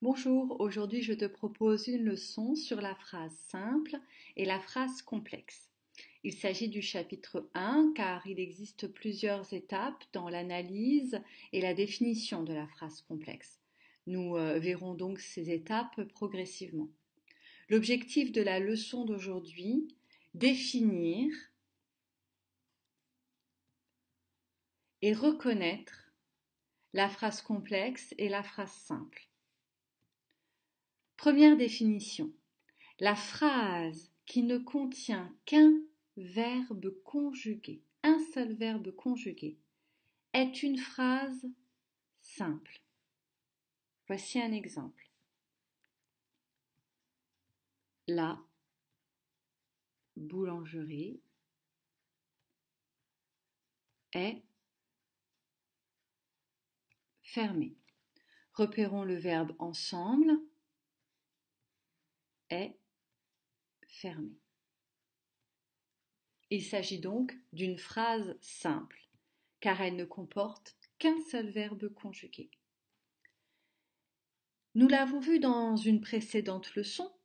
Bonjour, aujourd'hui je te propose une leçon sur la phrase simple et la phrase complexe. Il s'agit du chapitre 1 car il existe plusieurs étapes dans l'analyse et la définition de la phrase complexe. Nous verrons donc ces étapes progressivement. L'objectif de la leçon d'aujourd'hui, définir et reconnaître la phrase complexe et la phrase simple. Première définition. La phrase qui ne contient qu'un verbe conjugué, un seul verbe conjugué, est une phrase simple. Voici un exemple. La boulangerie est fermée. Repérons le verbe ensemble, est fermé. Il s'agit donc d'une phrase simple, car elle ne comporte qu'un seul verbe conjugué. Nous l'avons vu dans une précédente leçon,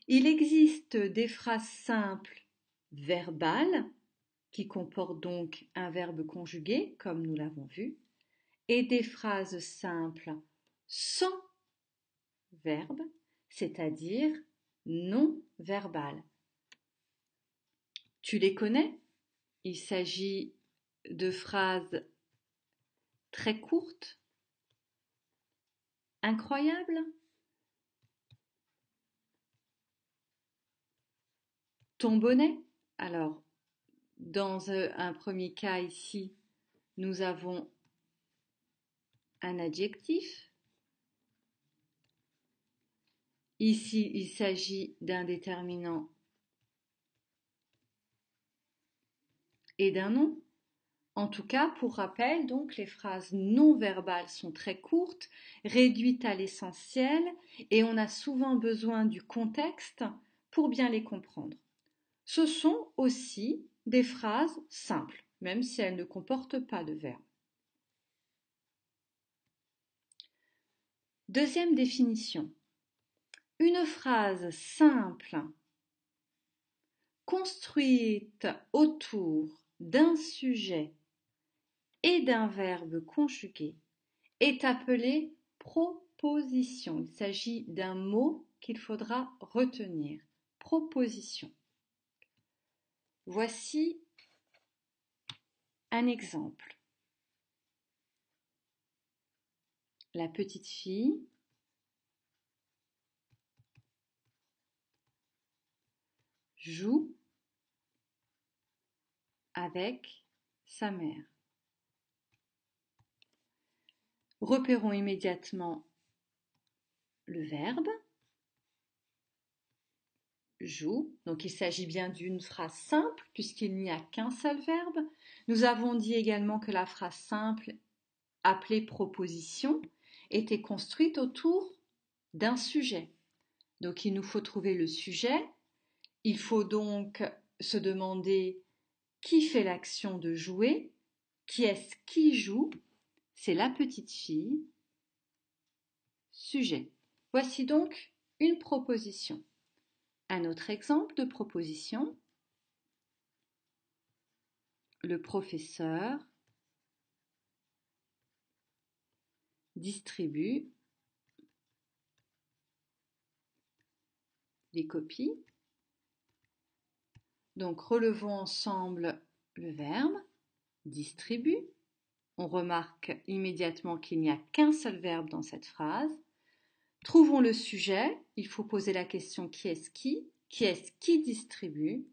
il existe des phrases simples verbales, qui comportent donc un verbe conjugué, comme nous l'avons vu, et des phrases simples sans verbe, c'est-à-dire non verbales. Tu les connais? Il s'agit de phrases très courtes, incroyables, ton bonnet. Alors, dans un premier cas ici, nous avons un adjectif. Ici, il s'agit d'un déterminant et d'un nom. En tout cas, pour rappel, donc, les phrases non verbales sont très courtes, réduites à l'essentiel, et on a souvent besoin du contexte pour bien les comprendre. Ce sont aussi des phrases simples, même si elles ne comportent pas de verbe. Deuxième définition. Une phrase simple construite autour d'un sujet et d'un verbe conjugué est appelée proposition. Il s'agit d'un mot qu'il faudra retenir. Proposition. Voici un exemple. La petite fille joue avec sa mère. Repérons immédiatement le verbe joue. Donc il s'agit bien d'une phrase simple puisqu'il n'y a qu'un seul verbe. Nous avons dit également que la phrase simple appelée proposition était construite autour d'un sujet. Donc il nous faut trouver le sujet. Il faut donc se demander qui fait l'action de jouer. Qui est-ce qui joue? C'est la petite fille. Sujet. Voici donc une proposition. Un autre exemple de proposition. Le professeur distribue les copies. Donc relevons ensemble le verbe distribue. On remarque immédiatement qu'il n'y a qu'un seul verbe dans cette phrase. Trouvons le sujet. Il faut poser la question qui est-ce qui? Qui est-ce qui distribue?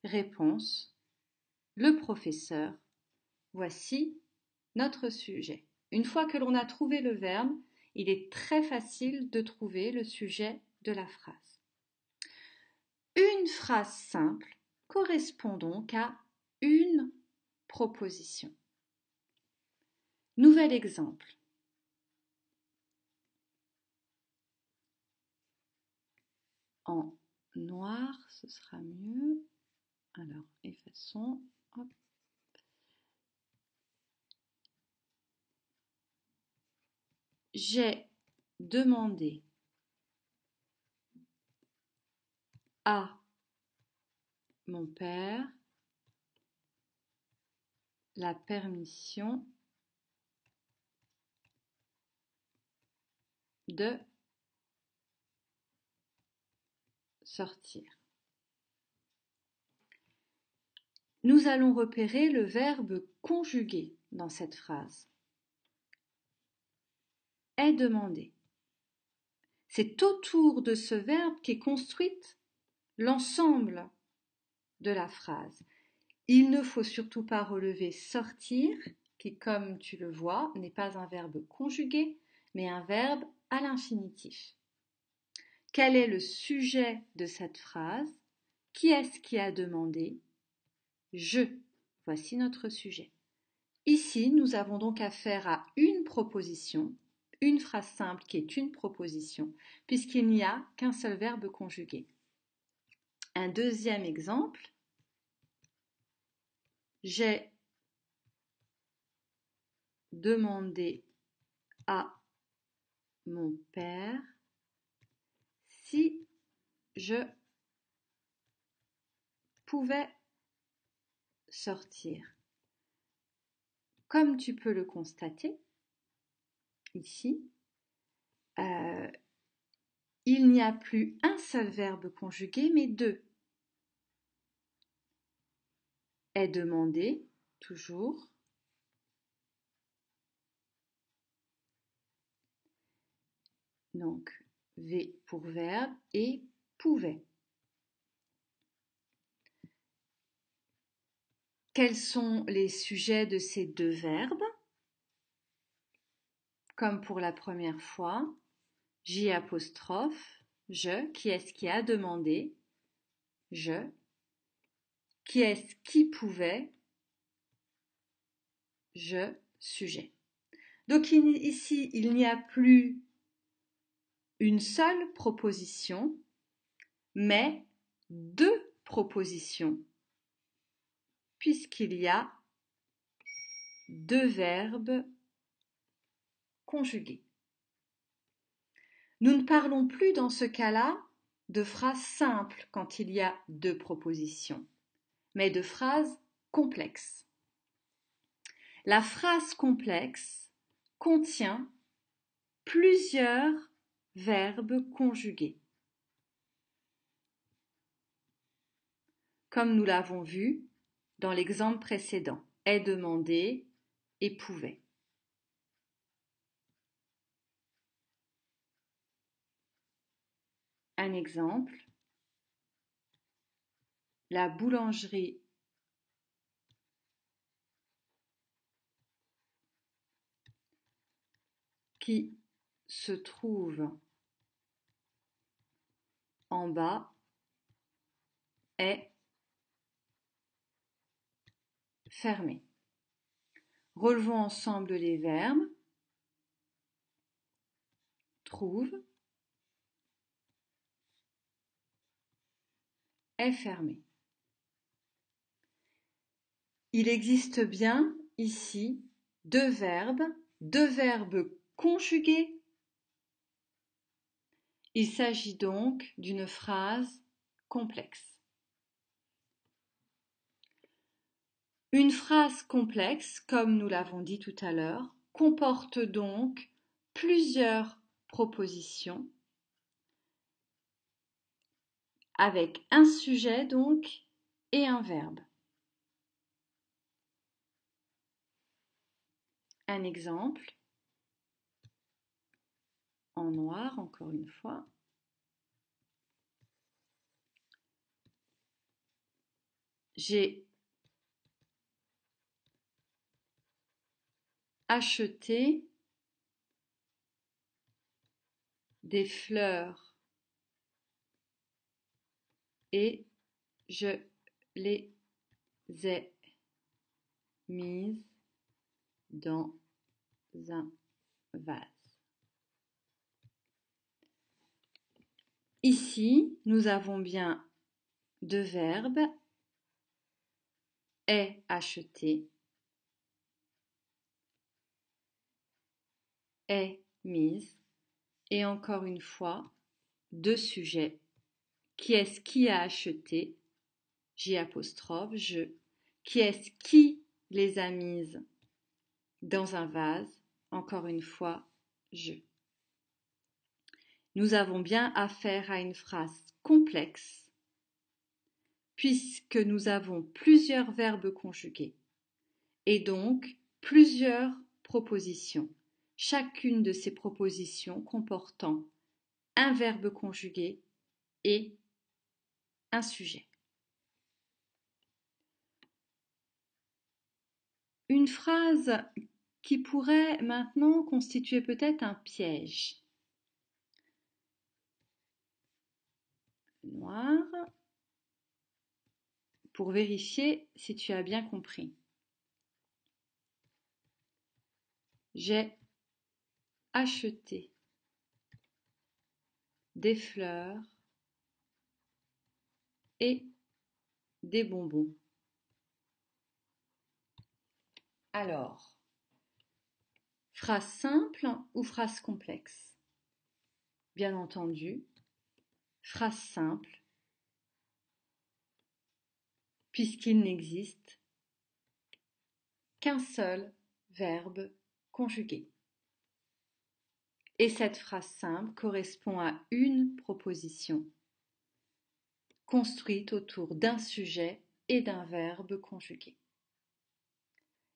Réponse, le professeur. Voici notre sujet. Une fois que l'on a trouvé le verbe, il est très facile de trouver le sujet de la phrase. Une phrase simple correspond donc à une proposition. Nouvel exemple. En noir, ce sera mieux. Alors, effaçons. Hop. J'ai demandé à mon père la permission de sortir. Nous allons repérer le verbe conjugué dans cette phrase. Est demandé. C'est autour de ce verbe qu'est construite l'ensemble de la phrase. Il ne faut surtout pas relever sortir, qui, comme tu le vois, n'est pas un verbe conjugué, mais un verbe à l'infinitif. Quel est le sujet de cette phrase? Qui est-ce qui a demandé? Je. Voici notre sujet. Ici, nous avons donc affaire à une proposition, une phrase simple qui est une proposition, puisqu'il n'y a qu'un seul verbe conjugué. Un deuxième exemple. J'ai demandé à mon père si je pouvais sortir. Comme tu peux le constater, ici, il n'y a plus un seul verbe conjugué, mais deux. Est demandé, toujours. Donc, V pour verbe et pouvait. Quels sont les sujets de ces deux verbes? Comme pour la première fois, J apostrophe, je, qui est-ce qui a demandé? Je. Qui est-ce qui pouvait? Je, sujet. Donc ici, il n'y a plus une seule proposition, mais deux propositions, puisqu'il y a deux verbes conjugués. Nous ne parlons plus dans ce cas-là de phrases simples quand il y a deux propositions, mais de phrases complexes. La phrase complexe contient plusieurs verbes conjugués. Comme nous l'avons vu dans l'exemple précédent, est demandé et pouvait. Un exemple, la boulangerie qui se trouve en bas est fermée. Relevons ensemble les verbes. Trouve est fermé. Il existe bien ici deux verbes conjugués. Il s'agit donc d'une phrase complexe. Une phrase complexe, comme nous l'avons dit tout à l'heure, comporte donc plusieurs propositions avec un sujet donc et un verbe. Un exemple, en noir encore une fois. J'ai acheté des fleurs et je les ai mises dans un vase. Ici, nous avons bien deux verbes, est acheté, est mise, et encore une fois, deux sujets Qui est-ce qui a acheté? J apostrophe, je. Qui est-ce qui les a mises dans un vase? Encore une fois, je. Nous avons bien affaire à une phrase complexe puisque nous avons plusieurs verbes conjugués et donc plusieurs propositions, chacune de ces propositions comportant un verbe conjugué et un sujet. Une phrase qui pourrait maintenant constituer peut-être un piège. Noir, pour vérifier si tu as bien compris. J'ai acheté des fleurs et des bonbons. Alors, phrase simple ou phrase complexe? Bien entendu, phrase simple, puisqu'il n'existe qu'un seul verbe conjugué. Et cette phrase simple correspond à une proposition construite autour d'un sujet et d'un verbe conjugué.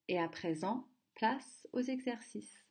Et à présent, place aux exercices.